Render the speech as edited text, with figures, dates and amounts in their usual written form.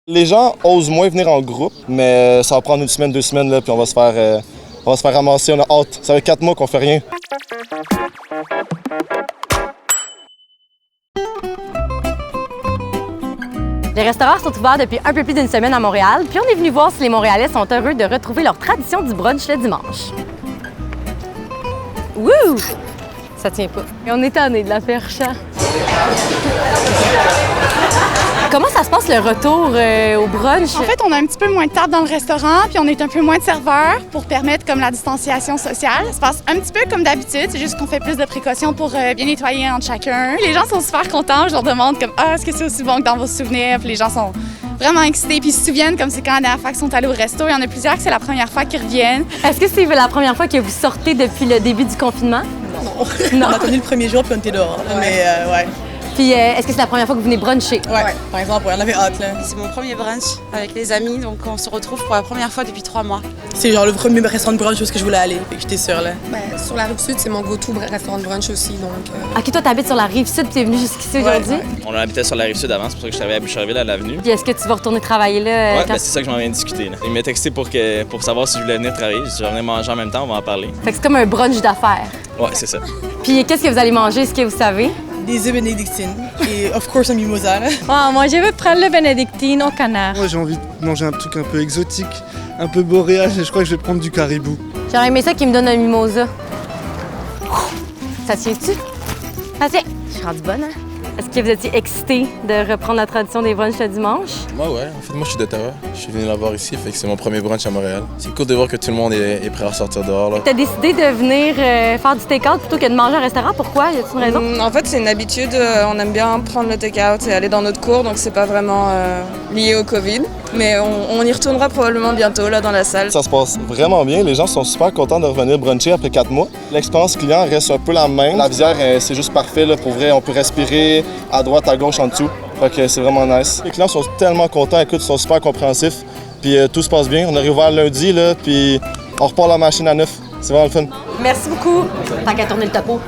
Les gens osent moins venir en groupe, mais ça va prendre une semaine, 2 semaines, là, puis on va se faire ramasser. On a hâte. Ça fait 4 mois qu'on fait rien. Les restaurants sont ouverts depuis un peu plus d'une semaine à Montréal, puis on est venu voir si les Montréalais sont heureux de retrouver leur tradition du brunch le dimanche. Wouh! Ça tient pas. Et on est tanné de la perche. Comment ça se passe le retour au brunch? En fait, on a un petit peu moins de table dans le restaurant, puis on est un peu moins de serveurs pour permettre comme la distanciation sociale. Ça se passe un petit peu comme d'habitude, c'est juste qu'on fait plus de précautions pour bien nettoyer entre chacun. Les gens sont super contents, je leur demande comme « Ah, est-ce que c'est aussi bon que dans vos souvenirs? » Puis les gens sont vraiment excités, puis ils se souviennent comme c'est quand la dernière fois qu'ils sont allés au resto. Il y en a plusieurs que c'est la première fois qu'ils reviennent. Est-ce que c'est la première fois que vous sortez depuis le début du confinement? Non. On a connu le premier jour, puis on était dehors. Mais ouais. Puis est-ce que c'est la première fois que vous venez bruncher? Ouais, par exemple, on avait hâte, là. C'est mon premier brunch avec les amis, donc on se retrouve pour la première fois depuis 3 mois. C'est genre le premier restaurant de brunch où je voulais aller, fait que j'étais sûre, là. Ben, sur la Rive-Sud, c'est mon go-to restaurant de brunch aussi, donc... OK, toi, t'habites sur la Rive-Sud, puis t'es venu jusqu'ici aujourd'hui? Ouais. On habitait sur la Rive-Sud avant, c'est pour ça que je travaillais à Boucherville, à l'avenue. Puis est-ce que tu vas retourner travailler là? Ouais, ben, c'est ça que je m'en viens de discuter, là. Il m'a texté pour savoir si je voulais venir travailler. Je venais manger en même temps, on va en parler. Fait que c'est comme un brunch d'affaires. Ouais, c'est ça. Puis qu'est-ce que vous allez manger, est-ce que vous savez? Des œufs bénédictines et, of course, un mimosa, là. Ah, moi, je vais prendre le bénédictine au canard. Moi, j'ai envie de manger un truc un peu exotique, un peu boréal, et je crois que je vais prendre du caribou. J'aurais aimé ça qui me donne un mimosa. Ça tient-tu? Ça tient. Je suis rendue bonne, hein? Est-ce que vous étiez excité de reprendre la tradition des brunchs le dimanche? Moi, ouais. En fait, moi, je suis d'Ottawa. Je suis venu la voir ici, fait que c'est mon premier brunch à Montréal. C'est cool de voir que tout le monde est prêt à sortir dehors, là. T'as décidé de venir faire du take-out plutôt que de manger au restaurant. Pourquoi? Y a-t-il une raison? En fait, c'est une habitude. On aime bien prendre le take-out et aller dans notre cours, donc c'est pas vraiment lié au COVID. Mais on y retournera probablement bientôt, là, dans la salle. Ça se passe vraiment bien. Les gens sont super contents de revenir bruncher après 4 mois. L'expérience client reste un peu la même. La visière, c'est juste parfait, là, pour vrai. On peut respirer à droite, à gauche, en dessous. Fait que c'est vraiment nice. Les clients sont tellement contents, écoute, ils sont super compréhensifs. Puis tout se passe bien. On est réouvert lundi, là, puis on repart la machine à neuf. C'est vraiment le fun. Merci beaucoup. Tant qu'à tourner le topo.